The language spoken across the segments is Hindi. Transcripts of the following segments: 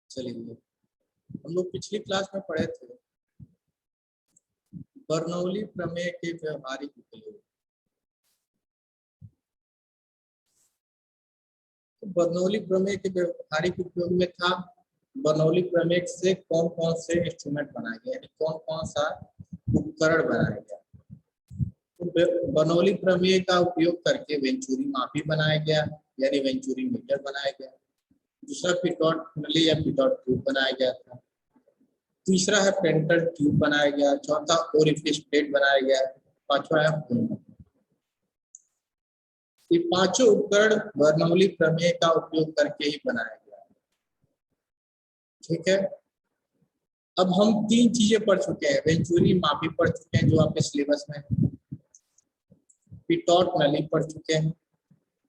चलिए, हम लोग पिछली क्लास में पढ़े थे बर्नौली प्रमेय के व्यवहारिक उपयोग। तो बर्नौली प्रमेय के व्यवहारिक उपयोग में था बर्नौली प्रमेय से कौन कौन से इंस्ट्रूमेंट बनाए गए, यानी कौन कौन सा उपकरण बनाया गया। तो बर्नौली प्रमेय का उपयोग करके वेंचुरी मापी बनाया गया, यानी वेंचुरी मीटर बनाया गया। दूसरा पिटॉट नली या पिटॉट ट्यूब बनाया गया था। तीसरा है पेंटल ट्यूब बनाया गया। चौथा ओरिफिस प्लेट बनाया गया। पांचवा है फूल। ये पांचों उपकरण बर्नौली प्रमेय का उपयोग करके ही बनाया गया। ठीक है, अब हम तीन चीजें पढ़ चुके हैं। वेंचुरी मापी पढ़ चुके हैं जो आपके सिलेबस में है, पिटॉट नली पढ़ चुके हैं,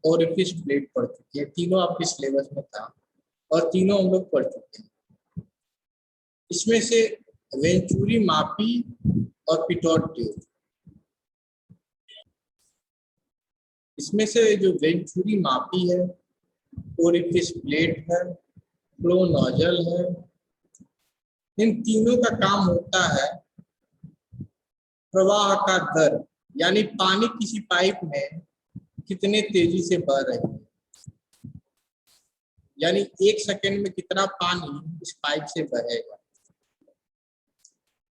ओरिफिस प्लेट पढ़ चुके हैं। तीनों आपके सिलेबस में था और तीनों हम लोग पढ़ चुके हैं। इसमें से वेंचुरी मापी और पिटॉट ट्यूब, इसमें से जो वेंचुरी मापी है, ओरिफिस प्लेट है, फ्लो नोजल है, इन तीनों का काम होता है प्रवाह का दर, यानी पानी किसी पाइप में कितने तेजी से बह रही है, यानी एक सेकंड में कितना पानी इस पाइप से बहेगा,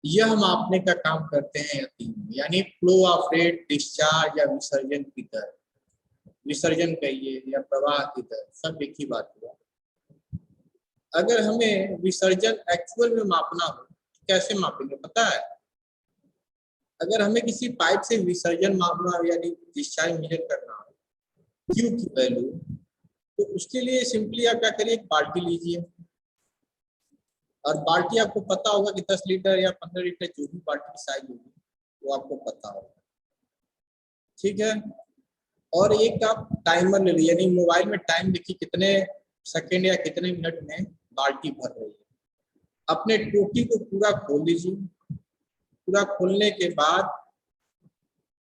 यह मापने का काम करते हैं तीनों। यानी फ्लो ऑफ रेट, डिस्चार्ज या विसर्जन की दर, विसर्जन कहिए या प्रवाह की दर, सब एक ही बात हुआ। अगर हमें विसर्जन एक्चुअल में मापना हो तो कैसे मापेंगे पता है? अगर हमें किसी पाइप से विसर्जन मापना हो यानी डिस्चार्ज मेजर करना हो, क्यू की वैल्यू, तो उसके लिए सिंपली आप क्या करिए, एक बाल्टी लीजिए और बाल्टी आपको पता होगा कि 10 लीटर या 15 लीटर जो भी बाल्टी की साइज होगी वो आपको पता होगा। ठीक है, और एक आप टाइमर ले लीजिए, यानी मोबाइल में टाइम देखिए कितने सेकेंड या कितने मिनट में बाल्टी भर रही है। अपने टोटी को पूरा खोल लीजिए। पूरा खोलने के बाद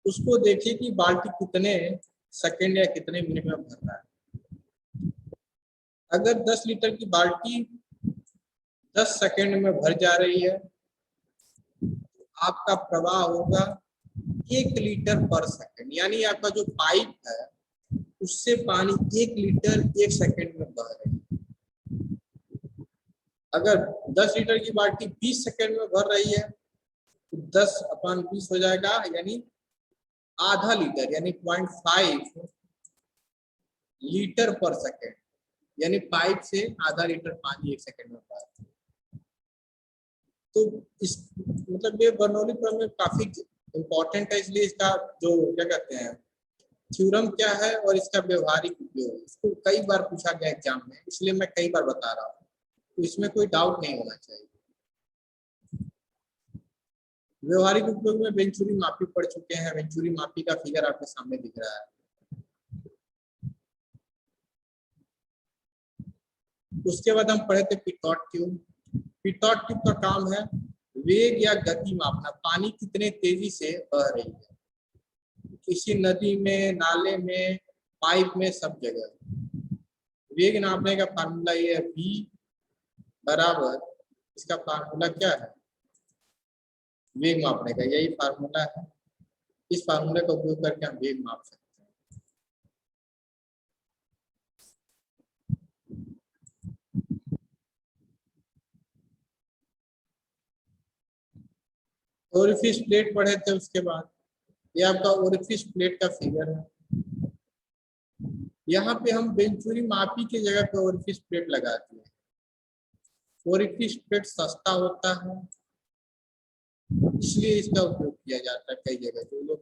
उसको देखिए कि बाल्टी कितने सेकेंड या कितने मिनट में भर रहा है। अगर 10 लीटर की बाल्टी 10 सेकेंड में भर जा रही है, आपका प्रवाह होगा 1 लीटर पर सेकेंड, यानी आपका जो पाइप है उससे पानी 1 लीटर 1 सेकेंड में बह रही है। अगर 10 लीटर की बाल्टी 20 सेकेंड में भर रही है तो 10/20 हो जाएगा, यानी आधा लीटर, यानी 0.5 लीटर पर सेकेंड, यानी पाइप से आधा लीटर पानी 1 सेकेंड में बह रहा है। तो इस मतलब ये बर्नौली प्रमेय काफी इंपॉर्टेंट है, इसलिए इसका जो क्या कहते हैं थ्योरम क्या है और इसका व्यवहारिक उपयोग, इसको कई बार पूछा गया एग्जाम में, इसलिए मैं कई बार बता रहा हूँ, तो इसमें कोई डाउट नहीं होना चाहिए। व्यवहारिक उपयोग में वेंचुरी मापी पढ़ चुके हैं। वेंचुरी मापी का फिगर आपके सामने दिख रहा है। उसके बाद हम पढ़े थे पिटॉट ट्यूब। पिटॉट ट्यूब का काम है वेग या गति मापना, पानी कितने तेजी से बह रही है किसी नदी में, नाले में, पाइप में, सब जगह। वेग नापने का फार्मूला ये है, v बराबर, इसका फार्मूला क्या है, वेग मापने का यही फार्मूला है। इस फार्मूले का उपयोग करके हम वेग माप सकते हैं। ओरिफिस प्लेट पढ़े थे। उसके बाद ये आपका ओरिफिस प्लेट का फिगर है। यहाँ पे हम वेंचुरी मापी की जगह पे ओरिफिस प्लेट लगाते हैं। ओरिफिस प्लेट सस्ता होता है, इसलिए इसका उपयोग किया जाता है। कई जगह जो लोग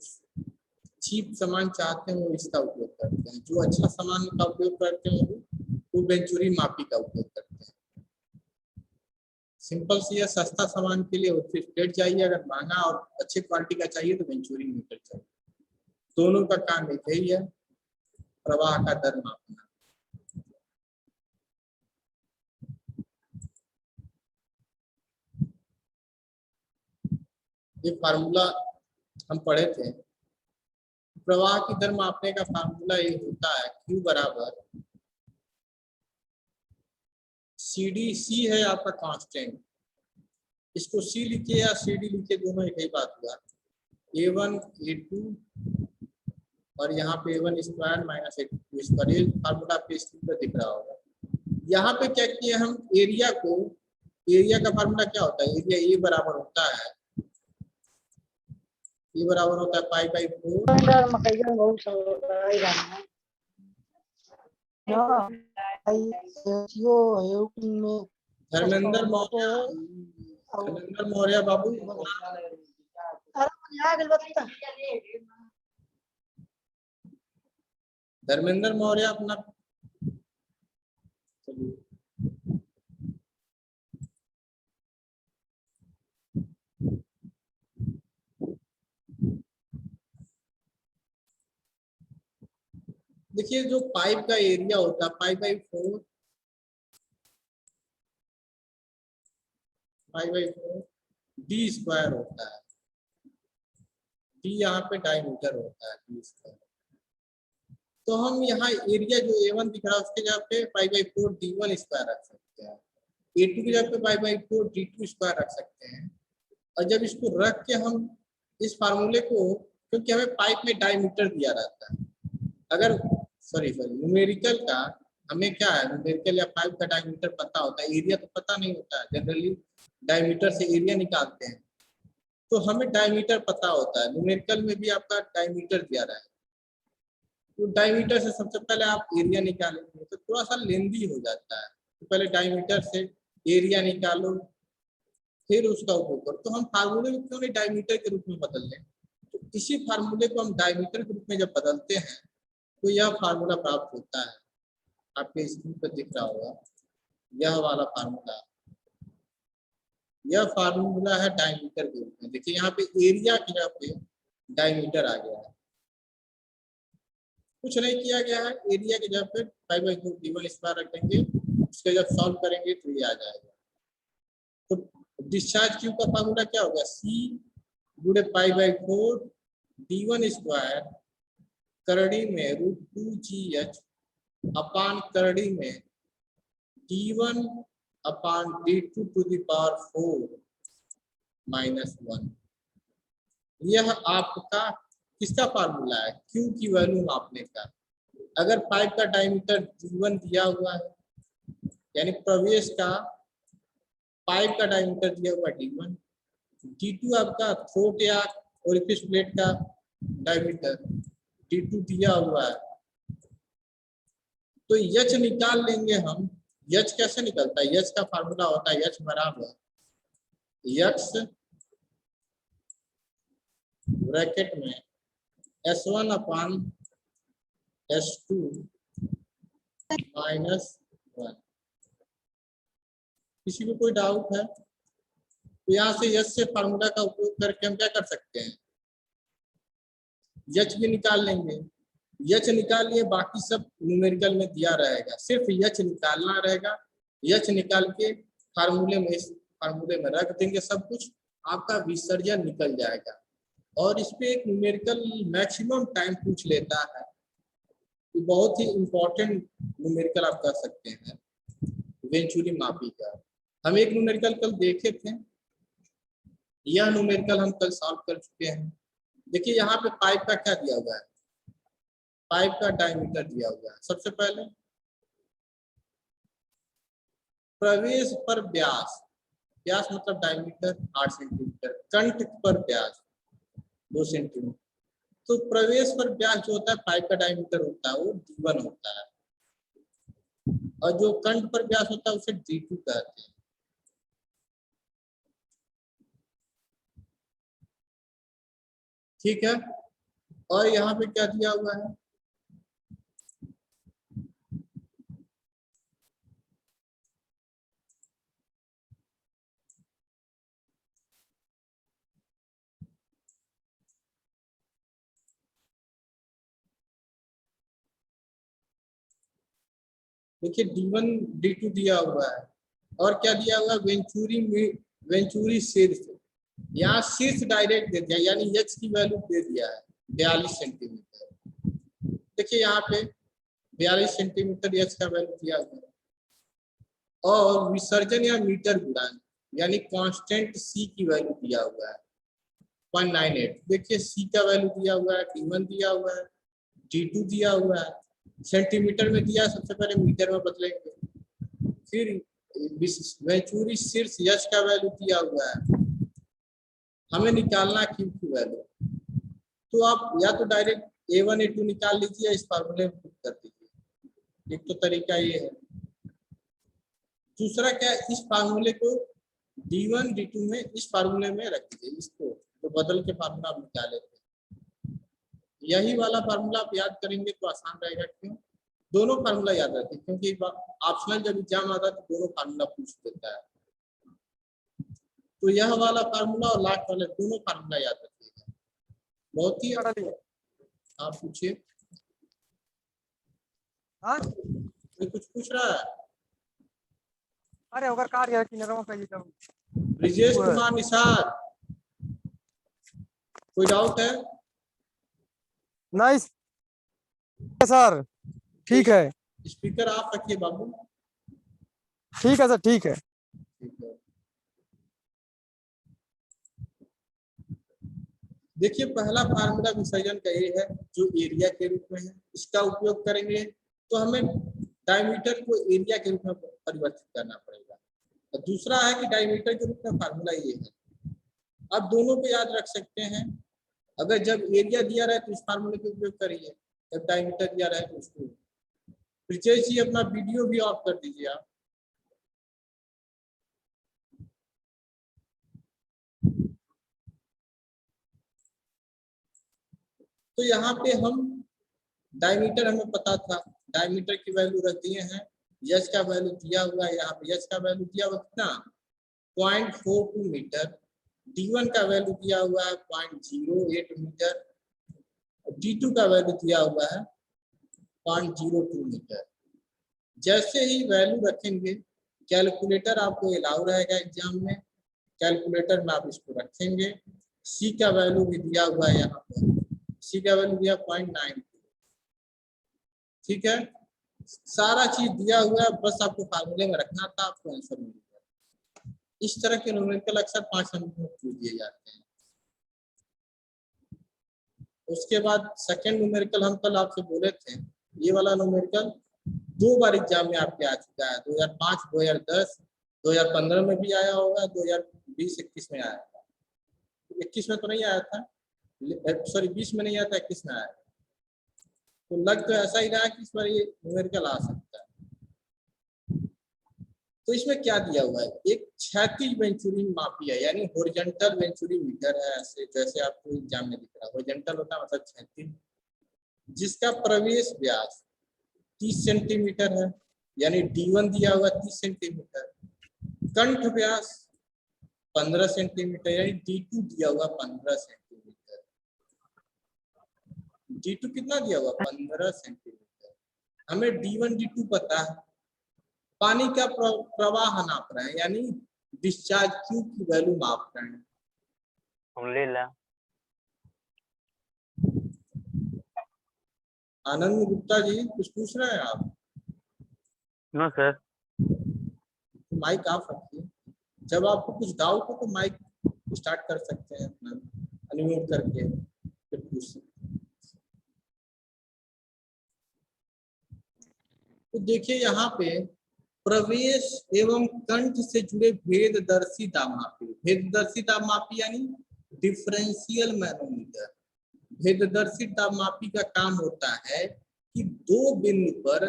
चीप सामान चाहते हैं वो इसका उपयोग करते हैं, जो अच्छा सामान का उपयोग करते हैं वो वेंचुरी मापी का उपयोग करते हैं। सिंपल सी है, सस्ता सामान के लिए ओरिफिस प्लेट चाहिए, अगर महंगा और अच्छी क्वालिटी का चाहिए तो वेंचुरी मीटर चाहिए। दोनों का काम एक ही है, प्रवाह का दर मापना। ये फार्मूला हम पढ़े थे। प्रवाह की दर मापने का फार्मूला ये होता है, Q बराबर सी है आपका कांस्टेंट, इसको सी लिखिए या सी डी लिखिए, दोनों एक ही बात हुआ। A1 A2 और यहाँ पे A1 square minus A2 square, ये फार्मूला पे स्क्रीन पर दिख रहा होगा। यहाँ पे क्या किए हम, एरिया को, एरिया का फार्मूला क्या होता है, एरिया ए बराबर होता है, ए बराबर होता है पाई बाई 4। धर्मेंद्र मौर्य बाबू, धर्मेंद्र मौर्य अपना, देखिए जो पाइप का एरिया होता है पाई बाई 4 डी स्क्वायर होता है, डी यहाँ पे डायमीटर होता है डी स्क्वायर। तो हम यहाँ एरिया जो A1 दिख रहा है उसके जगह पे पाई बाई 4 D1 स्क्वायर रख सकते हैं, A2 की जगह पे पाई बाई 4 D2 स्क्वायर रख सकते हैं। और जब इसको रख के हम इस फार्मूले को, क्योंकि हमें पाइप में डायमीटर दिया रहता है, अगर सॉरी न्यूमेरिकल का हमें क्या है, न्यूमेरिकल या पाइप का डायमीटर पता होता है, एरिया तो पता नहीं होता है, जनरली डायमीटर से एरिया निकालते हैं। तो हमें डायमीटर पता होता है, न्यूमेरिकल में भी आपका डायमीटर दिया रहा है, तो डायमीटर से सबसे पहले आप एरिया निकालेंगे तो थोड़ा सा लेंदी हो जाता है, तो पहले डायमीटर से एरिया निकालो फिर उसका उपयोग करो। तो हम फार्मूले को क्यों नहीं डायमीटर के रूप में बदल लें, तो इसी फार्मूले को हम डायमीटर के रूप में जब बदलते हैं तो यह फार्मूला प्राप्त होता है, आपके स्क्रीन पर दिख रहा होगा यह वाला फार्मूला, यह फार्मूला है डायमीटर के रूप में। देखिए यहाँ पे एरिया की जगह पे डायमीटर आ गया है, कुछ नहीं किया गया है, एरिया की जगह पे पाई बाई 4 D1 स्क्वायर रख देंगे, उसके जब सॉल्व करेंगे तो ये आ जाएगा। तो डिस्चार्ज क्यू का फार्मूला क्या होगा, C गुणे पाई बाई 4 D1 स्क्वायर करड़ी में √2GH अपान करड़ी में D1 upon D2 to the power 4 minus 1। यह आपका किसका फार्मूला है, Q की वैल्यू मापने का। अगर पाइप का डायमीटर D1 दिया हुआ है, यानी प्रवेश का पाइप का डायमीटर दिया हुआ D1, D2 आपका थ्रोट या ओरिफिस प्लेट का डायमीटर D2 दिया हुआ है, तो H निकाल लेंगे हम। H कैसे निकलता है, H का फार्मूला होता है H बराबर X ब्रैकेट में S1 अपान S2 माइनस 1। किसी को कोई डाउट है तो यहाँ से H से फार्मूला का उपयोग करके हम क्या कर सकते हैं, H भी निकाल लेंगे। H निकाल लिए, बाकी सब न्यूमेरिकल में दिया रहेगा, सिर्फ H निकालना रहेगा। H निकाल के फार्मूले में, इस फार्मूले में रख देंगे, सब कुछ आपका विसर्जन निकल जाएगा। और इस पे एक न्यूमेरिकल मैक्सिमम टाइम पूछ लेता है, ये बहुत ही इंपॉर्टेंट न्यूमेरिकल आप कर सकते हैं, वेंचुरी मापी का। हम एक न्यूमेरिकल कल देखे थे, यह न्यूमेरिकल हम कल सॉल्व कर चुके हैं। देखिए यहाँ पे पाइप का क्या दिया हुआ है, पाइप का डायमीटर दिया हुआ है। सबसे पहले प्रवेश पर व्यास, व्यास मतलब डायमीटर 8 सेंटीमीटर, कंठ पर व्यास 2 सेंटीमीटर। तो प्रवेश पर व्यास जो होता है पाइप का डायमीटर होता है वो D1 होता है, और जो कंठ पर व्यास होता है उसे D2 कहते हैं। ठीक है, और यहाँ पे क्या दिया हुआ है, देखिए D1 D2 दिया हुआ है, और क्या दिया हुआ है, वेंचुरी शीर्ष, यहाँ शीर्ष डायरेक्ट दे दिया, यानी H की वैल्यू दे दिया है 42 सेंटीमीटर। देखिए यहाँ पे 42 सेंटीमीटर H का वैल्यू दिया हुआ है। और विसर्जन या मीटर गुणांक यानी कांस्टेंट सी की वैल्यू दिया हुआ है 0.98। देखिए सी का वैल्यू दिया हुआ है, T1 दिया हुआ है, T2 दिया हुआ है, सेंटीमीटर में दिया है, सबसे पहले मीटर में बदलेंगे। फिर वेंचुरी शीर्ष यश का वैल्यू दिया हुआ है, हमें निकालना क्यू की वैल्यू। तो आप या तो डायरेक्ट A1 A2 निकाल लीजिए, इस फार्मूले में पुट कर दीजिए, एक तो तरीका ये है। दूसरा क्या है, इस फार्मूले को D1 D2 में इस फार्मूले में रख दीजिए, इसको तो बदल के फार्मूला आप निकाले थे, यही वाला फार्मूला आप याद करेंगे तो आसान रहेगा। क्यों? दोनों फार्मूला याद रखें, क्योंकि ऑप्शनल जब एग्जाम आता है तो दोनों फार्मूला पूछ देता है। तो यह वाला फार्मूला और लास्ट वाले दोनों फार्मूला याद रखिएगा, बहुत ही। आप पूछिए। कोई कुछ पूछ रहा है? अरे अगर कार्य की नरम पे तो ब्रिजेश कुमार निसार, कोई डाउट है? नाइस सर, ठीक है। स्पीकर आप रखिए बाबू। ठीक है सर, ठीक है। देखिए पहला फार्मूला विसर्जन का ये है जो एरिया के रूप में है, इसका उपयोग करेंगे तो हमें डायमीटर को एरिया के रूप में परिवर्तित करना पड़ेगा। और दूसरा है कि डायमीटर के रूप में फार्मूला ये है। अब दोनों को याद रख सकते हैं, अगर जब एरिया दिया रहे तो इस फार्मूले का उपयोग करिए, जब डायमीटर दिया रहे तो उसको। ब्रिजेश जी अपना वीडियो भी ऑफ कर दीजिए आप। तो यहाँ पे हम डायमीटर हमें पता था, डायमीटर की वैल्यू रख दिए हैं, यश का वैल्यू दिया हुआ है, यहाँ पे यश का वैल्यू दिया हुआ कितना 0.42 मीटर, D1 का वैल्यू दिया हुआ है 0.08 मीटर, D2 का वैल्यू दिया हुआ है 0.02 मीटर। जैसे ही वैल्यू रखेंगे, कैलकुलेटर आपको अलाउ रहेगा एग्जाम में, कैलकुलेटर में आप इसको रखेंगे। सी का वैल्यू भी दिया हुआ है, यहाँ पर सी का वैल्यू दिया 0.9। ठीक है, सारा चीज दिया हुआ है, बस आपको फार्मूले में रखना था, आपको आंसर मिल गया। इस तरह के न्यूमेरिकल अक्सर 5 नंबर में पूछ दिए जाते हैं। उसके बाद सेकंड न्यूमेरिकल हम कल आपसे बोले थे, ये वाला न्यूमेरिकल 2 बार एग्जाम में आपके आ चुका है, 2005, 2010, 2015 में भी आया होगा, 2020-21 में आया था। 21 में तो नहीं आया था, सॉरी 20 में नहीं आया था, 21 में आया था। तो लग तो ऐसा ही रहा है कि इस बार ये न्यूमेरिकल आ सकता है। तो इसमें क्या दिया हुआ है, एक क्षैतिज वेंचुरी मापी है, यानी हॉरिजॉन्टल वेंचुरी मीटर है, ऐसे जैसे आपको एग्जाम में दिख रहा है। हॉरिजॉन्टल होता है मतलब क्षैतिज, जिसका प्रवेश व्यास 30 सेंटीमीटर है, यानी D1 दिया हुआ 30 सेंटीमीटर, कंठ व्यास 15 सेंटीमीटर, यानी D2 दिया हुआ 15 सेंटीमीटर। D2 कितना दिया हुआ 15 सेंटीमीटर। हमें D1 D2 पता है, पानी का प्रवाह नाप रहे हैं, यानी डिस्चार्ज क्यू की वैल्यू माप रहे हैं। आनंद गुप्ता जी कुछ पूछ रहे हैं आप? No sir. माइक ऑफ रखिए, जब आपको कुछ डाउट हो तो माइक स्टार्ट कर सकते हैं अपना, अनम्यूट करके फिर पूछ सकते हैं। तो देखिए यहाँ पे प्रवेश एवं कंठ से जुड़े भेददर्शी दाबमापी, भेददर्शी दाबमापी यानी डिफरेंशियल मैनोमीटर। भेददर्शी दाबमापी का काम होता है कि 2 बिंदु पर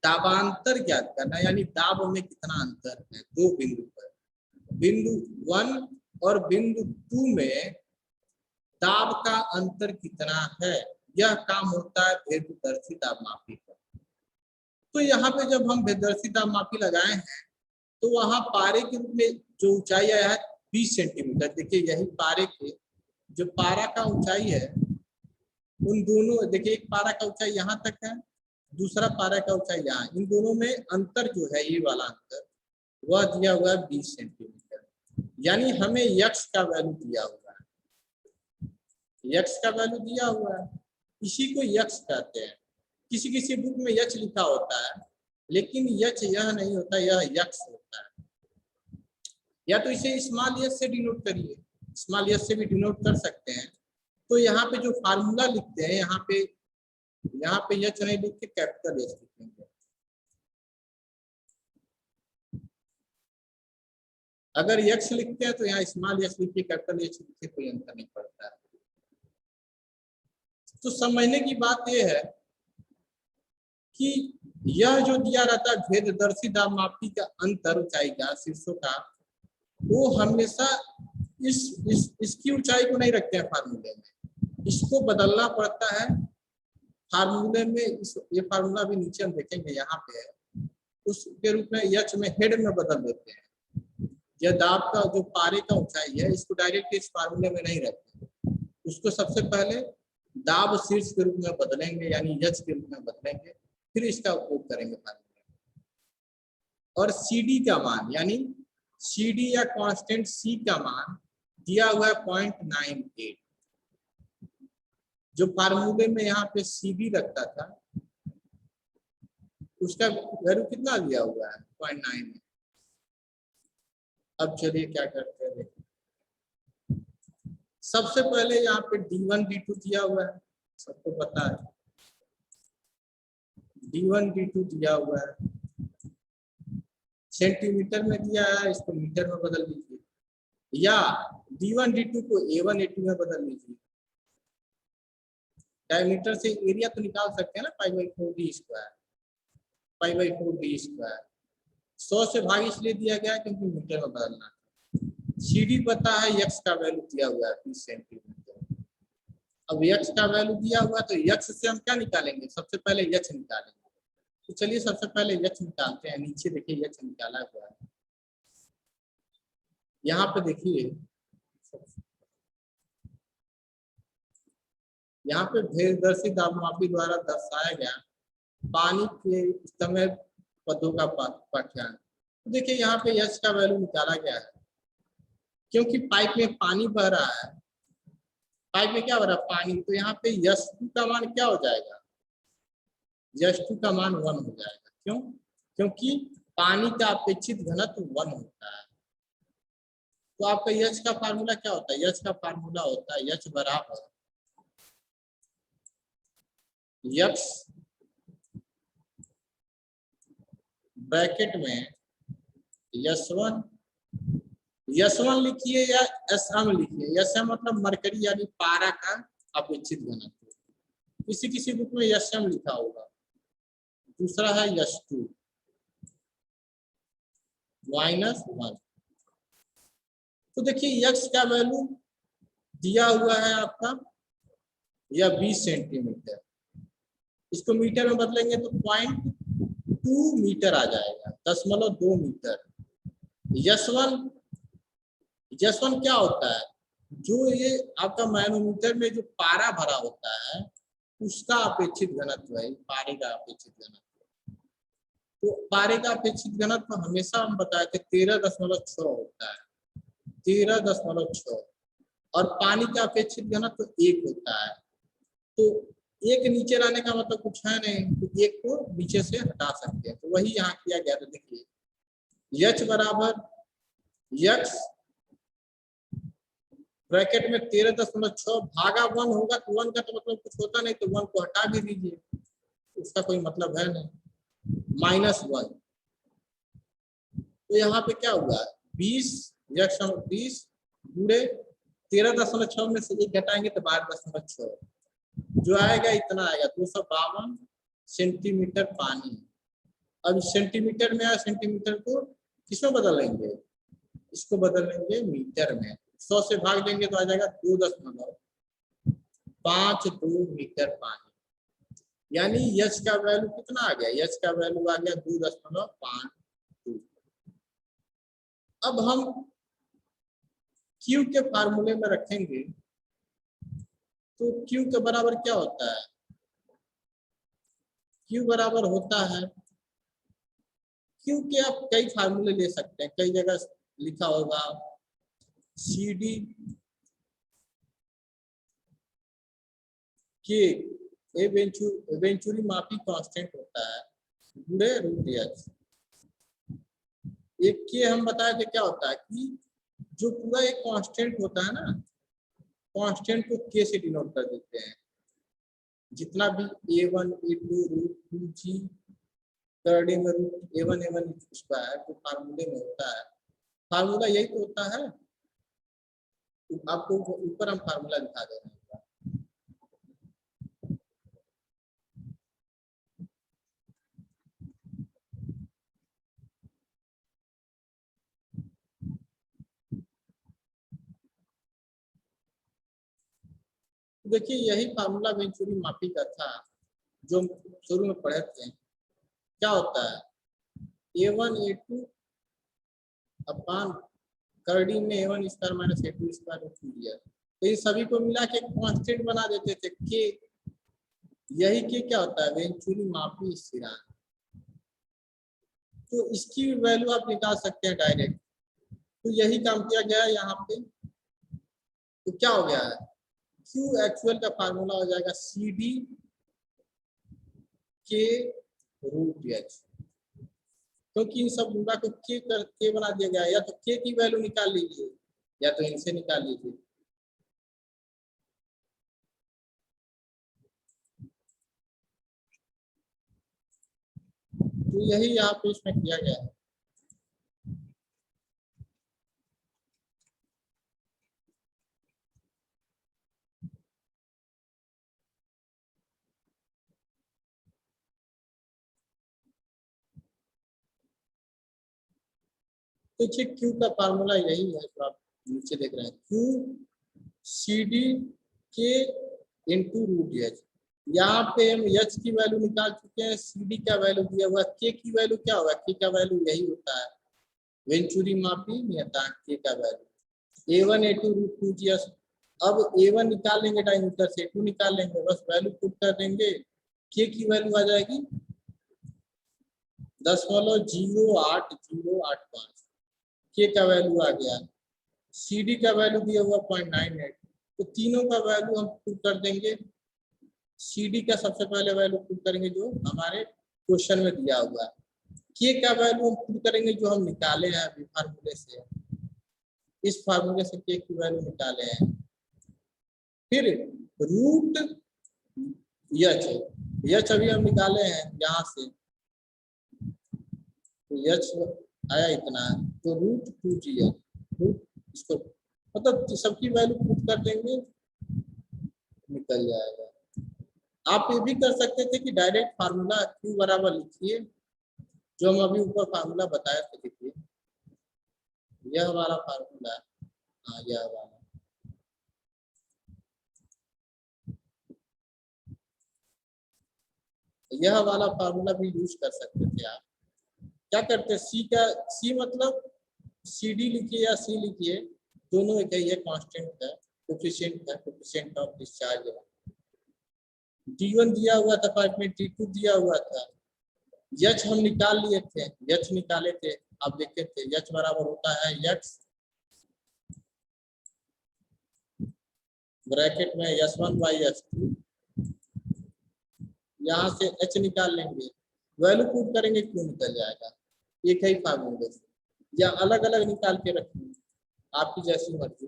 दाबांतर ज्ञात करना, यानी दाब में कितना अंतर है 2 बिंदु पर, बिंदु 1 और बिंदु 2 में दाब का अंतर कितना है, यह काम होता है भेददर्शी दाबमापी का। तो यहाँ पे जब हम भेददर्शी दाबमापी लगाए हैं तो वहां पारे के रूप में जो ऊंचाई आया है 20 सेंटीमीटर। देखिए यही पारे के जो पारा का ऊंचाई है, उन दोनों, देखिए एक पारा का ऊंचाई यहाँ तक है, दूसरा पारा का ऊंचाई यहाँ, इन दोनों में अंतर जो है, ये वाला अंतर वह दिया हुआ है 20 सेंटीमीटर। यानी हमें यक्स का वैल्यू दिया हुआ है, यक्स का वैल्यू दिया हुआ है, इसी को यक्स कहते हैं। किसी किसी बुक में यक्स लिखा होता है, लेकिन यच यह नहीं होता, यह यक्स होता है। या तो इसे स्मॉल यस से डिनोट करिए, स्मॉल यस से भी डिनोट कर सकते हैं। तो यहाँ पे जो फार्मूला लिखते हैं, यहाँ पे यच नहीं लिख के कैपिटल एच लिखेंगे। अगर यक्स लिखते हैं तो यहाँ स्मॉल यस लिखिए, कैपिटल एच लिखिए, कोई अंतर नहीं पड़ता है। तो समझने की बात यह है कि यह जो दिया रहता है भेददर्शी दाब मापी का अंतर ऊंचाई का शीर्षों का, वो हमेशा इसकी ऊंचाई को नहीं रखते हैं फार्मूले में, इसको बदलना पड़ता है फार्मूले में। ये फार्मूला भी नीचे हम देखेंगे, यहाँ पे है, उसके रूप में यच में हेड में बदल देते हैं। यह दाब का जो पारे का ऊंचाई है, इसको डायरेक्ट इस फार्मूले में नहीं रखते, उसको सबसे पहले दाब शीर्ष के रूप में बदलेंगे, यानी यच के रूप में बदलेंगे, फिर इसका उपयोग करेंगे फार्मूले। और CD का मान, यानी CD या कांस्टेंट C का मान दिया हुआ है 0.98। जो फार्मूले में यहाँ पे CD रखता था, उसका वैल्यू कितना दिया हुआ है? 0.9। अब चलिए क्या करते हैं, देखिए। सबसे पहले यहाँ पे D1 D2 दिया हुआ है, सबको पता है। D1 D2 दिया हुआ है, सेंटीमीटर में दिया है, इसको मीटर में बदल लीजिए, या D1 D2 को A1 A2 में बदल लीजिए। डायमीटर से एरिया तो निकाल सकते हैं ना, π/4d², π/4d²। 100 से भाग इसलिए दिया गया क्योंकि मीटर में बदलना है। CD पता है, यक्स का वैल्यू दिया हुआ है 30 सेंटीमीटर। अब यक्स का वैल्यू दिया हुआ है तो यक्स से हम क्या निकालेंगे? सबसे पहले यच निकालेंगे। तो चलिए सबसे पहले यच निकालते हैं। नीचे देखिए यच निकाला हुआ है, यहाँ पे देखिए, यहाँ पे भेददर्शी दाबमापी द्वारा दर्शाया गया पानी के समय पदों का पाठ्यांक। तो देखिए यहाँ पे यच का वैल्यू निकाला गया है, क्योंकि पाइप में पानी बह रहा है। पाइप में क्या हो रहा है? पानी। तो यहाँ पे यश2 का मान क्या हो जाएगा? यश2 का मान 1 हो जाएगा। क्यों? क्योंकि पानी का अपेक्षित घनत्व 1 होता है। तो आपका यच का फार्मूला क्या होता है? यच का फार्मूला होता है यच बराबर यक्स ब्रैकेट में यस1 लिखिए या SM लिखिए। SM मतलब मरकरी यानी पारा का अपेक्षित घनत्व। किसी बुक में SM लिखा होगा। दूसरा है यश2 -1। तो देखिए यक्स का वैल्यू दिया हुआ है आपका यह 20 सेंटीमीटर। इसको मीटर में बदलेंगे तो 0.2 मीटर आ जाएगा, 0.2 मीटर। यस1 क्या होता है? जो ये आपका मैनोमीटर में जो पारा भरा होता है उसका अपेक्षित घनत्व है, पारे का अपेक्षित घनत्व। तो पारे का अपेक्षित घनत्व हमेशा हम बताए थे 13.6 होता है, 13.6। और पानी का अपेक्षित घनत्व 1 होता है। तो 1 नीचे लाने का मतलब कुछ है नहीं, तो 1 को नीचे से हटा सकते हैं। तो वही यहाँ किया गया। तो देखिए यच बराबर यक्स ब्रैकेट में 13.6 भागा 1 होगा, तो 1 का तो मतलब कुछ होता नहीं, तो 1 को हटा भी दीजिए, उसका कोई मतलब है नहीं, -1। तो यहाँ पे क्या हुआ? 20 गुणे 13.6 में से 1 घटाएंगे तो 12.6, जो आएगा इतना आएगा 252 सेंटीमीटर पानी। अब सेंटीमीटर में, सेंटीमीटर को किसमें बदलेंगे? इसको बदलेंगे मीटर में। 100 से भाग देंगे तो आ जाएगा 2.52 मीटर पानी। यानी यच का वैल्यू कितना आ गया? यच का वैल्यू आ गया 2.52। अब हम Q के फार्मूले में रखेंगे तो Q के बराबर क्या होता है? Q बराबर होता है, Q के आप कई फार्मूले ले सकते हैं, कई जगह लिखा होगा CD के वेंचुरी मापी कांस्टेंट होता है, गुणे रूट एच। एक के हम बताए थे क्या होता है कि जो पूरा एक कांस्टेंट होता है ना, कांस्टेंट को के से डिनोट कर देते हैं। जितना भी a1 a2 root 2g third में रूट a1 स्क्वायर जो फार्मूले में होता है, फार्मूला यही तो होता है। आपको ऊपर हम फार्मूला दिखा दे रहे हैं। देखिए यही फार्मूला वेंचुरी मापी का था जो हम शुरू में पढ़े थे। क्या होता है a1 a2 अपान करडी में a1 square minus a2 square root दिया, तो इन सभी को मिला के कांस्टेंट बना देते थे के। यही के क्या होता है वेंचुरी मापी स्थिरांक। तो इसकी वैल्यू आप निकाल सकते हैं डायरेक्ट। तो यही काम किया गया है यहाँ पे। तो क्या हो गया है क्यू एक्चुअल का फार्मूला हो जाएगा सी डी के रूट एच, क्योंकि इन सब गुणा को के बना दिया गया है। या तो के की वैल्यू निकाल लीजिए या तो इनसे निकाल लीजिए। तो यही यहाँ पे इसमें किया गया है। तो क्यू का फार्मूला यही है जो आप नीचे देख रहे हैं, क्यू सी डी के इंटू रूट एच। यहाँ पे हम एच की वैल्यू निकाल चुके हैं, सी डी का वैल्यू दिया हुआ, के की वैल्यू क्या होगा, के का वैल्यू यही होता है वेंचुरी मापी नियतांक के का value a1 a2 root 2g। अब a1 निकाल लेंगे डायमीटर से, a2 निकाल लेंगे, बस वैल्यू पुट कर देंगे, के की वैल्यू आ जाएगी 0.08085। के का वैल्यू आ गया, सी डी का वैल्यू दिया हुआ 0.98। तो तीनों का वैल्यू हम पुट कर देंगे। सी डी का सबसे पहले वैल्यू पुट करेंगे जो हमारे क्वेश्चन में दिया हुआ है, के का वैल्यू हम पुट करेंगे जो हम निकाले हैं अभी फार्मूले से। इस फार्मूले से के की वैल्यू निकाले हैं। फिर रूट एच, एच अभी हम निकाले हैं यहाँ से, तो एच आया इतना, तो रूट 2g रूट, इसको मतलब सबकी वैल्यू पुट कर देंगे निकल जाएगा। आप ये भी कर सकते थे कि डायरेक्ट फार्मूला क्यू बराबर लिखिए जो हम अभी ऊपर फार्मूला बताए थे। देखिए यह हमारा फार्मूला, हाँ यह वाला, यह वाला फार्मूला भी यूज कर सकते थे आप। क्या करते, सी का, सी मतलब सी डी लिखिए या सी लिखिए, दोनों एक ही है, कांस्टेंट है, कोफिशिएंट ऑफ डिस्चार्ज है। D1 दिया हुआ था पार्ट में, D2 दिया हुआ था, एच हम निकाल लिए थे, एच निकाले थे, आप देखे थे एच बराबर होता है एक्स ब्रैकेट में S1 बाई S2। यहाँ से एच निकाल लेंगे, वैल्यू पुट करेंगे, क्यों निकल जाएगा एक ही फार्मूले से, या अलग अलग निकाल के रखेंगे, आपकी जैसी मर्जी।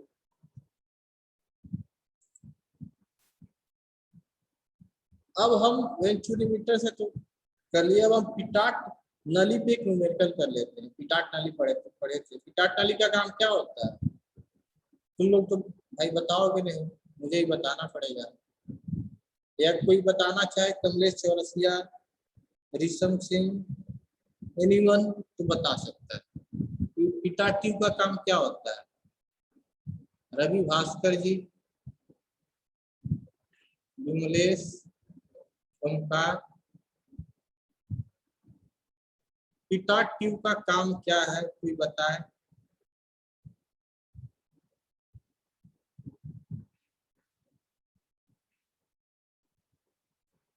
अब हम वेंचुरीमीटर से तो कर लिए, अब हम पिटाट नली पे एक न्यूमेरिकल कर लेते हैं। पिटाट नली पढ़े थे। पिटाट नली का काम क्या होता है तुम लोग तो भाई बताओगे नहीं, मुझे ही बताना पड़ेगा। या कोई बताना चाहे, कमलेश चौरसिया, ऋषम सिंह, एनीवन तो बता सकता है पिटाट ट्यूब का काम क्या होता है। रवि भास्कर जी, विमलेश, ओमकार, पिटाट ट्यूब का काम क्या है कोई बताए।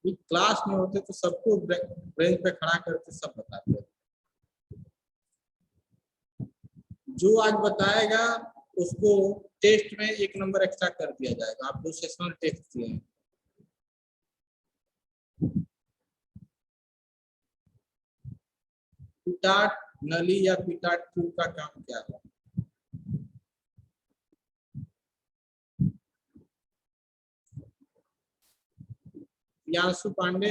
क्लास में होते तो सबको ब्रेंच पे खड़ा करके सब बताते, जो आज बताएगा उसको टेस्ट में 1 नंबर एक्स्ट्रा कर दिया जाएगा। आप 2 सेशनल टेस्ट दिए हैं। पिटाट नली या पिटाट ट्यूब का काम क्या है? प्रियांशु पांडे,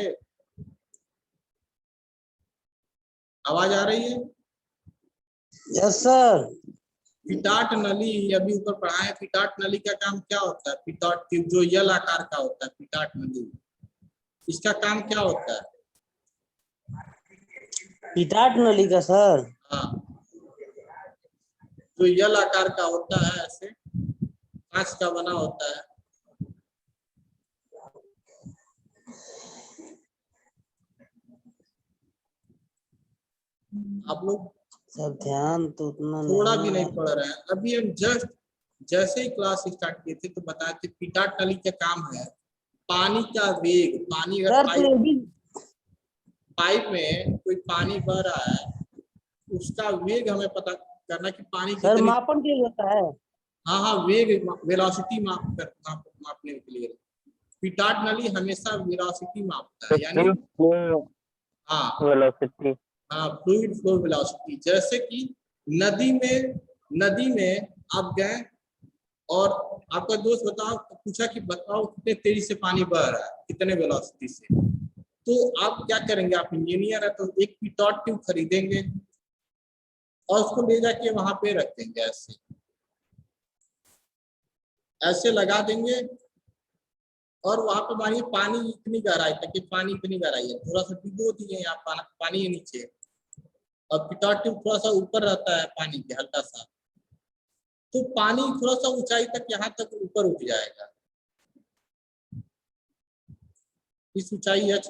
आवाज आ रही है? Yes sir. पिटाट नली अभी ऊपर पढ़ा है। पिटाट नली का काम क्या होता है? पिटाट ट्यूब जो यल आकार का होता है, पिटाट नली, इसका काम क्या होता है? पिटाट नली का सर? हाँ, जो यल आकार का होता है, ऐसे कांच का बना होता है। आप लोग सर ध्यान तो उतना थोड़ा भी नहीं पढ़ रहे हैं। अभी हम जस्ट जैसे ही क्लास स्टार्ट किए थे तो बताए थे पिटाट नली का काम है पानी का वेग। पानी अगर सर तो भी पाइप में कोई पानी बह रहा है, उसका वेग हमें पता करना कि पानी सर कितनी। मापन के लिए होता है। हाँ हाँ, वेग वेलोसिटी मापने के लिए पिटाट नली हमेशा वेलोसिटी मापता है, यानी हाँ वेलोसिटी। हाँ, फ्लूइड फ्लो वेलोसिटी। जैसे कि नदी में आप गए और आपका दोस्त पूछा कि बताओ कितने तेजी से पानी बह रहा है, कितने वेलोसिटी से। तो आप क्या करेंगे? आप इंजीनियर है तो एक पिटॉट ट्यूब खरीदेंगे और उसको ले जाके वहां पे रख देंगे, ऐसे ऐसे लगा देंगे और वहां पे मानिए पानी इतनी गहराई तक, कि पानी इतनी गहराई है, थोड़ा सा डुबो दिए यहाँ पानी है नीचे, और पिटॉट ट्यूब थोड़ा सा ऊपर रहता है पानी के, हल्का सा, तो पानी थोड़ा सा ऊंचाई तक यहाँ तक ऊपर उठ जाएगा। इस ऊंचाई है,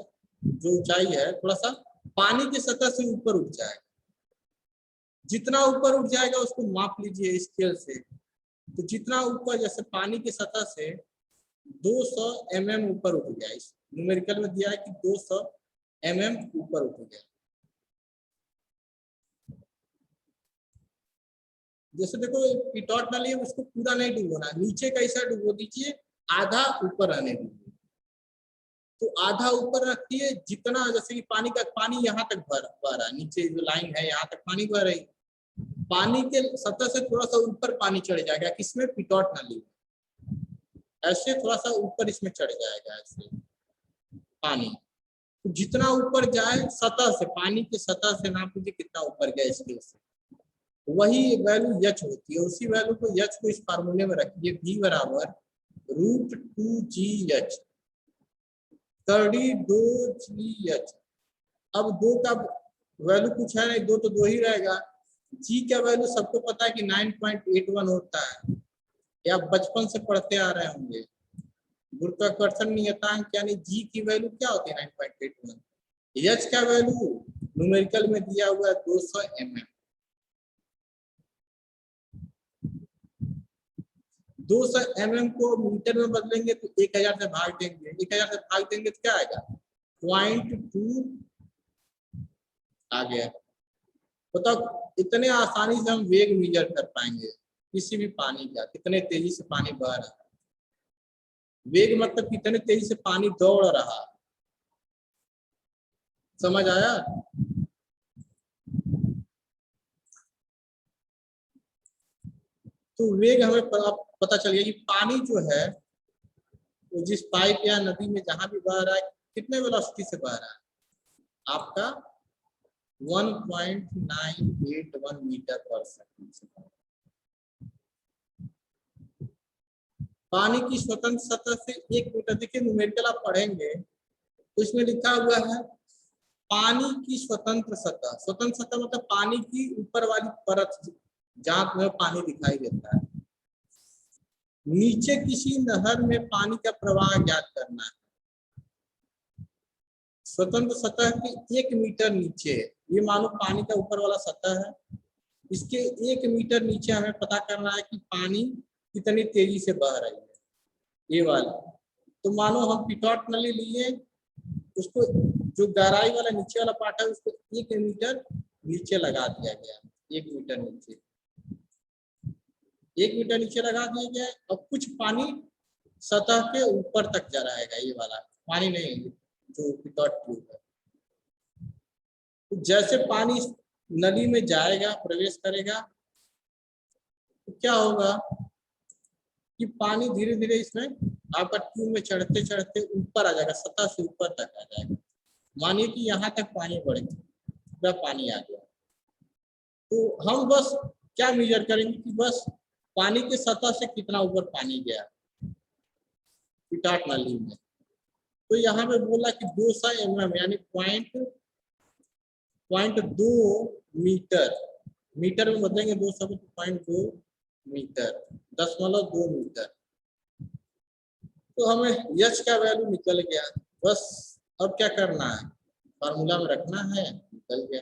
जो ऊंचाई है थोड़ा सा पानी की सतह से ऊपर उठ जाएगा। जितना ऊपर उठ जाएगा उसको माप लीजिए स्केल से। तो जितना ऊपर, जैसे पानी की सतह से 200 mm ऊपर उठ गया, इस न्यूमेरिकल में दिया है कि 200 mm ऊपर उठ गया। जैसे देखो पिटॉट नली है, उसको पूरा नहीं डुबोना, नीचे का हिस्सा डुबो दीजिए, आधा ऊपर आने दीजिए। तो आधा ऊपर रखिए, जितना जैसे कि पानी यहाँ तक बह रहा है, नीचे जो लाइन है यहाँ तक पानी बह रही, पानी के सतह से थोड़ा सा ऊपर पानी चढ़ जाएगा, किसमें? पिटॉट नली में। ऐसे थोड़ा सा ऊपर इसमें चढ़ जाएगा ऐसे पानी। तो जितना ऊपर जाए सतह से, पानी की सतह से नाप लीजिए कितना ऊपर गया स्केल से, वही वैल्यू एच होती है। उसी वैल्यू को एच को इस फार्मूले में रखिए, V बराबर √2GH, 2GH। अब 2 का वैल्यू कुछ है नहीं, 2 तो 2 ही रहेगा। G का वैल्यू सबको पता है कि 9.81 होता है, या बचपन से पढ़ते आ रहे होंगे। गुरुत्वाकर्षण नियतांक यानी G की वैल्यू क्या होती है? 9.81। H का वैल्यू न्यूमेरिकल में दिया हुआ है 200 mm। 200 mm को मीटर में बदलेंगे तो 1000 से भाग देंगे, 1000 से भाग देंगे तो क्या आएगा? 0.2 आ गया। बताओ इतने आसानी से हम वेग मेजर कर पाएंगे किसी भी पानी का, कितने तेजी से पानी बह रहा है। वेग मतलब कितने तेजी से पानी दौड़ रहा है। समझ आया? तो वेग हमें पता चल गया कि पानी जो है वो जिस पाइप या नदी में जहां भी बह रहा है, कितने वेलोसिटी से बह रहा है? आपका 1.981 मीटर पर सेकंड। पानी की स्वतंत्र सतह से 1 मीटर, देखिए न्यूमेरिकल आप पढ़ेंगे तो इसमें लिखा हुआ है पानी की स्वतंत्र सतह। स्वतंत्र सतह मतलब पानी की ऊपर वाली परत जहां तुम्हें पानी दिखाई देता है। नीचे किसी नहर में पानी का प्रवाह ज्ञात करना है। स्वतंत्र सतह के 1 मीटर नीचे, ये मानो पानी का ऊपर वाला सतह है, इसके 1 मीटर नीचे हमें पता करना है कि पानी कितनी तेजी से बह रही है, ये वाली। तो मानो हम पिटॉट नली लिए, उसको जो गहराई वाला नीचे वाला पार्ट है उसको 1 मीटर नीचे लगा दिया गया, 1 मीटर नीचे, 1 मीटर नीचे लगा दिया गया। अब कुछ पानी सतह के ऊपर तक जा रहेगा, ये वाला पानी नहीं जो पिटॉट ट्यूब है। तो जैसे पानी नली में जाएगा, प्रवेश करेगा, तो क्या होगा कि पानी धीरे धीरे इसमें आपका ट्यूब में चढ़ते चढ़ते ऊपर आ जाएगा, सतह से ऊपर तक आ जाएगा। मानिए कि यहाँ तक पानी बढ़ गया, पूरा पानी आ गया, तो हम बस क्या मेजर करेंगे कि बस पानी के सतह से कितना ऊपर पानी गया पिटाट नाली में। तो यहाँ पे बोला कि 200 mm यानी पॉइंट 2 मीटर, मीटर में बदलेंगे 200 को, 0.2 मीटर, 0.2 मीटर। तो हमें यश का वैल्यू निकल गया। बस अब क्या करना है, फार्मूला में रखना है, निकल गया।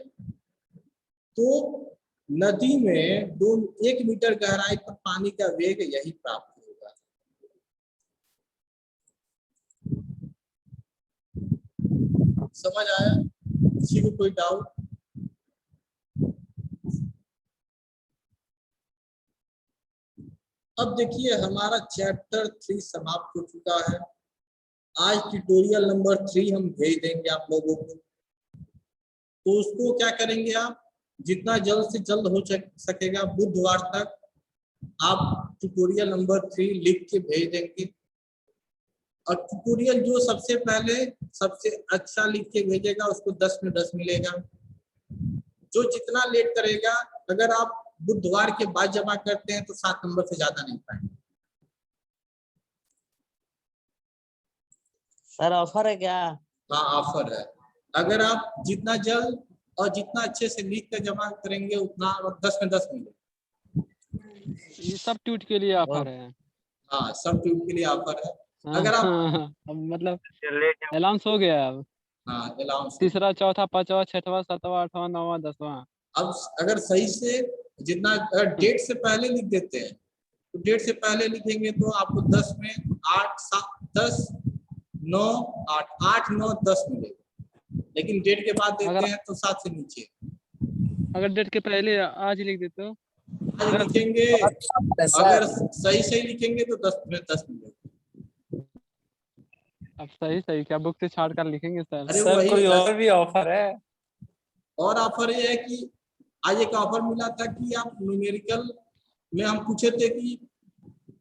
तो नदी में 1 मीटर गहराई पर पानी का वेग यही प्राप्त होगा। समझ आया? किसी को कोई डाउट? अब देखिए हमारा चैप्टर 3 समाप्त हो चुका है। आज ट्यूटोरियल नंबर 3 हम भेज देंगे आप लोगों को। तो उसको क्या करेंगे आप, जितना जल्द से जल्द हो सकेगा बुधवार तक आप ट्यूटोरियल नंबर 3 लिख के भेज देंगे। और ट्यूटोरियल जो सबसे पहले सबसे अच्छा लिख के भेजेगा उसको 10 में 10 मिलेगा। जो जितना लेट करेगा, अगर आप बुधवार के बाद जमा करते हैं तो 7 नंबर से ज्यादा नहीं पाएंगे। सर ऑफर है क्या? हाँ ऑफर है। अगर आप जितना जल्द और जितना अच्छे से लिख कर जमा करेंगे उतना 10 में 10 मिलेगा। ये सब ट्यूट के लिए ऑफर है। हाँ सब ट्यूब के लिए ऑफर है। अगर आप अब मतलब अलाउंस हो गया अब। हाँ अलाउंस, तीसरा, चौथा, पांचवा, छठवां, सातवां, आठवां, नौवां, 10वां। अब अगर सही से जितना अगर डेट से पहले लिख देते हैं तो डेट से पहले लिखेंगे तो आपको 10 में 8 7 10 9 8 8 9 10 मिलेगा। लेकिन डेट के बाद देते हैं तो 7 से नीचे। अगर डेट के पहले आज लिख देते हो, आज लिखेंगे, अगर सही सही लिखेंगे तो 10 में 10 मिलेगा। अब सही सही क्या बुक से छाड़ कर लिखेंगे सर? अरे सर वही कोई और भी ऑफर है? और ऑफर ये है कि आज एक ऑफर मिला था कि आप न्यूमेरिकल में हम पूछे थे कि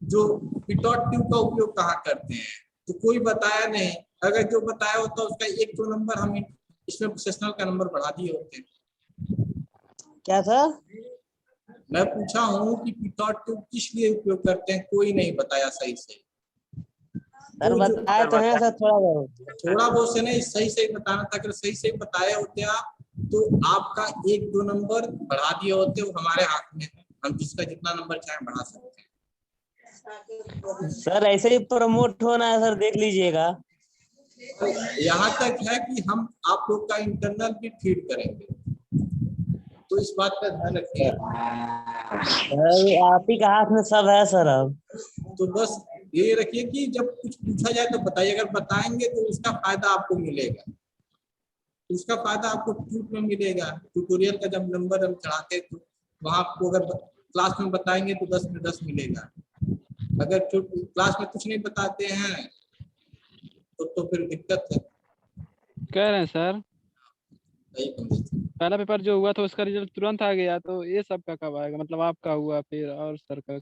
जो पिटॉट ट्यूब का उपयोग कहाँ करते हैं, तो कोई बताया नहीं। अगर जो बताया होता उसका 1-2 नंबर हम इसमें सेशनल का नंबर बढ़ा दिए होते। क्या सर? मैं पूछा हूँ कि पिटॉट ट्यूब किस लिए उपयोग करते हैं, कोई नहीं बताया सही से। सर बताए तो हैं सर, थोड़ा बहुत से नहीं, सही सही बताना था। अगर सही सही बताए होते आप तो आपका 1-2 नंबर बढ़ा दिए होते। वो हमारे हाथ में है, हम जिसका जितना नंबर चाहे बढ़ा सकते हैं। सर ऐसे ही प्रमोट होना है सर, देख लीजिएगा। यहाँ तक है कि हम आप लोग का इंटरनल भी फीड करेंगे, तो इस बात का ध्यान रखिए। सर आप ही का हाथ में सब है सर। अब तो बस ये रखिए कि जब कुछ पूछा जाए तो बताइए। अगर बताएंगे तो उसका फायदा आपको मिलेगा, उसका फायदा आपको ट्यूट में मिलेगा। ट्यूटोरियल का जब नंबर हम चढ़ाते हैं तो वहाँ आपको अगर क्लास में बताएंगे तो 10 में 10 मिलेगा। अगर क्लास में कुछ नहीं बताते हैं तो फिर दिक्कत है। कह रहे हैं सर सही कम पहला पेपर जो हुआ था उसका रिजल्ट तुरंत आ गया, तो ये सब का कब आएगा? मतलब आपका हुआ फिर और सर का?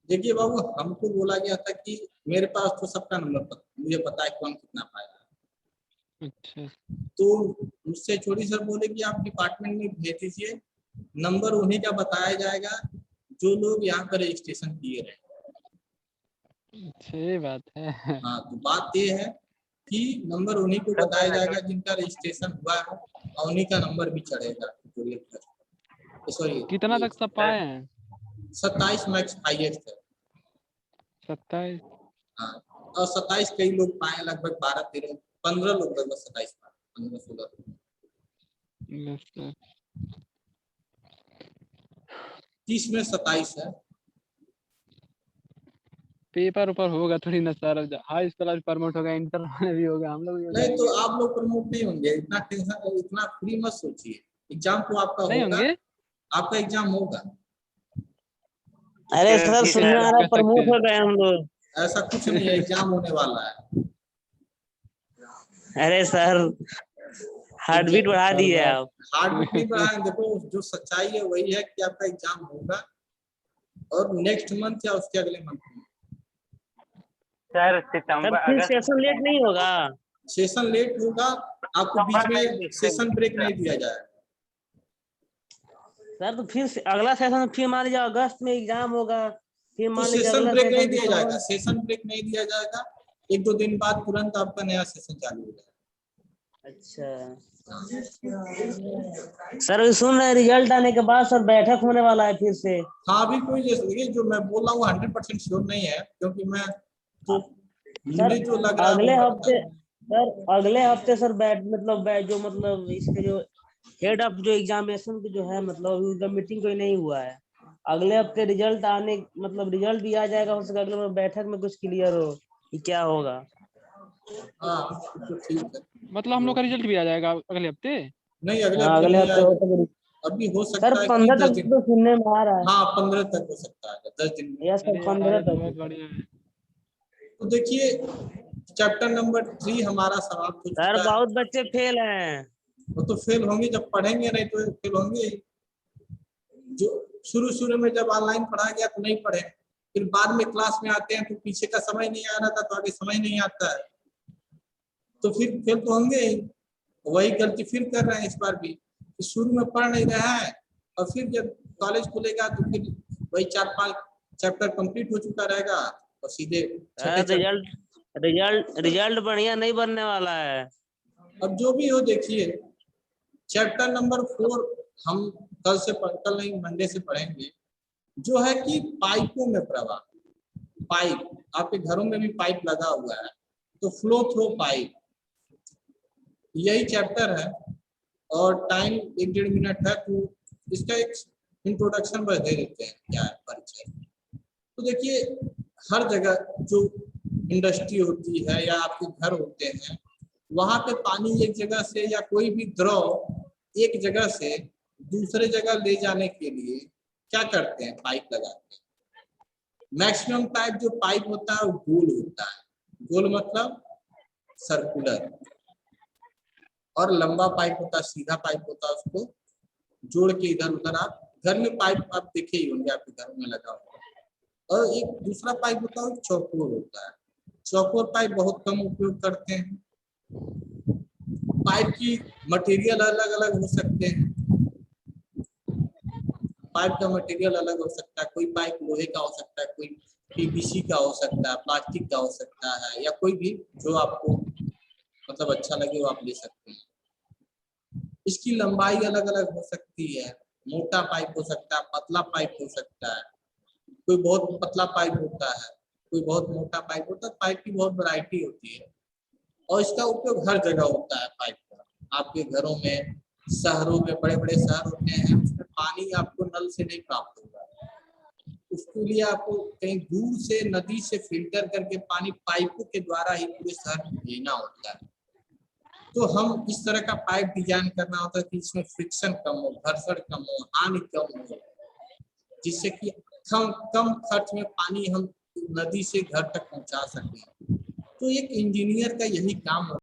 देखिए बाबू, हमको बोला गया था कि मेरे पास तो सबका नंबर पता, मुझे पता है कौन कितना पाएगा। अच्छा, तो मुझसे छोटी सर बोले कि आप डिपार्टमेंट में भेज दीजिए, नंबर उन्हीं का बताया जाएगा जो लोग यहाँ पर रजिस्ट्रेशन किए रहे। अच्छी बात है। हाँ तो बात ये है कि नंबर उन्हीं को बताया जाएगा जिनका रजिस्ट्रेशन हुआ है, और उन्हीं का नंबर भी चढ़ेगा। सॉरी कितना तक सब पाए हैं? 27 मैक्स हाईएस्ट है। 27? हाँ और 27 कई लोग पाए, लगभग 12-13 15 लोग लगभग 27 पाए, 15-16। 30 में 27 है। पेपर ऊपर होगा थोड़ी ना सर, हाई स्कूल प्रमोट होगा, इंटर में भी होगा, हम लोग भी हो नहीं तो जाएंगे। आप लोग प्रमोट नहीं होंगे, इतना टेंशन, इतना फ्री मत सोचिए। एग्जाम तो आपका नहीं होगा, होंगे? आपका एग्जाम होगा। अरे सर सुनने आ रहा कह सकते प्रमोट हो हैं। गए हम लोग। ऐसा कुछ नहीं है, एग्जाम होने वाला है। अरे सर हार्ट बीट बढ़ा दिए आप। हार्ट बीट नहीं बढ़ाएं, देखो जो सच्चाई है वही है कि आपका एग्जाम होगा और नेक्स्ट मंथ या उसके अगले मंथ में। सर सर सितंबर फिर अगस्त सेशन लेट नहीं होगा? सेशन लेट होगा, आपको बीच में सेशन ब्रेक नहीं दिया जाएगा। सर तो फिर अगला सेशन फिर मान लीजिए अगस्त में एग्जाम होगा, फिर तो मान लीजिए सेशन अगला ब्रेक नहीं सेशन दिया दिसंबर जाएगा, सेशन ब्रेक नहीं दिया जाएगा, 1-2 दिन बाद तुरंत आपका नया सेशन चालू हो जाएगा। अच्छा सर अभी सुन रहे हैं रिजल्ट आने के बाद सर बैठक होने वाला है फिर से। हाँ अभी कोई जैसे जो मैं बोल रहा हूँ 100% श्योर नहीं है, क्योंकि मैं तो सर मुझे जो लग रहा है अगले वो हफ्ते सर अगले हफ्ते सर जो मतलब इसके जो हेड ऑफ जो एग्जामिनेशन की जो है मतलब उनका मीटिंग कोई नहीं हुआ है। अगले हफ्ते रिजल्ट आने मतलब रिजल्ट भी आ जाएगा, हो सके अगले बैठक में कुछ क्लियर हो कि क्या होगा। हाँ तो ठीक है। मतलब हम लोग का रिजल्ट भी आ जाएगा अगले हफ्ते? नहीं अगले हाँ हफ्ते अगले नहीं हफ्ते हो आएगा, सके अभी हो सर सकता है कि 15 10 तक दिन, तो सुनने में आ रहा है। हाँ 15 तक हो सकता है, 10 दिन में। या सर अरे यार 15 ये तो तक। बहुत बढ़िया है। तो देखिए चैप्टर नंबर 3 हमारा समाप्त हो सर चुका है। बहुत बच्चे फेल हैं। वो तो फेल होंगे, जब पढ़ेंगे नहीं तो फेल होंगे ही। जो शुरू में जब ऑनलाइन पढ़ा गया तो नहीं पढ़े, फिर बाद में क्लास में आते हैं तो पीछे का समझ नहीं आ रहा था तो आगे समझ नहीं आता है, तो फिर फेल तो होंगे ही। वही गलती फिर कर रहे हैं इस बार भी, कि शुरू में पढ़ नहीं रहा है और फिर जब कॉलेज खुलेगा तो फिर वही 4-5 चैप्टर कंप्लीट हो चुका रहेगा और सीधे छठे चैप्टर। रिजल्ट बढ़िया नहीं बनने वाला है। अब जो भी हो देखिए, चैप्टर नंबर 4 हम कल नहीं मंडे से पढ़ेंगे, जो है कि पाइपों में प्रवाह। पाइप, आपके घरों में भी पाइप लगा हुआ है, तो फ्लो थ्रो पाइप यही चैप्टर है। और टाइम 1-1.5 मिनट है, तो इसका एक इंट्रोडक्शन बस दे देते हैं क्या है परिचय। तो देखिए हर जगह जो इंडस्ट्री होती है या आपके घर होते हैं, वहां पे पानी एक जगह से या कोई भी द्रव एक जगह से दूसरे जगह ले जाने के लिए क्या करते हैं, पाइप लगाते हैं। मैक्सिमम टाइप जो पाइप होता है वो गोल होता है, गोल मतलब सर्कुलर, और लंबा पाइप होता है, सीधा पाइप होता है, उसको जोड़ के इधर उधर आप घर में पाइप आप देखे ही होंगे, आपके घरों में लगा हुआ। और एक दूसरा पाइप होता है चौकोर होता है, चौकोर पाइप बहुत कम उपयोग करते हैं। पाइप की मटेरियल अलग अलग हो सकते हैं, पाइप का मटेरियल अलग हो सकता है, कोई पाइप लोहे का हो सकता है, कोई पीवीसी का हो सकता है, प्लास्टिक का हो सकता है, या कोई भी जो आपको मतलब अच्छा लगे वो आप ले सकते हैं। इसकी लंबाई अलग अलग हो सकती है, मोटा पाइप हो सकता है, पतला पाइप हो सकता है, कोई बहुत पतला पाइप होता है, कोई बहुत मोटा पाइप होता है, पाइप की बहुत वैरायटी होती है। और इसका उपयोग हर जगह होता है पाइप का, आपके घरों में, शहरों में, बड़े बड़े शहर होते हैं उसमें पानी आपको नल से नहीं प्राप्त होगा, उसके लिए आपको कहीं दूर से नदी से फिल्टर करके पानी पाइपों के द्वारा ही पूरे शहर में भेजना होता है। तो हम इस तरह का पाइप डिजाइन करना होता है कि इसमें फ्रिक्शन कम हो, घर्षण कम हो, हानि कम हो, जिससे कि कम खर्च में पानी हम नदी से घर तक पहुंचा सकें। तो एक इंजीनियर का यही काम होता है।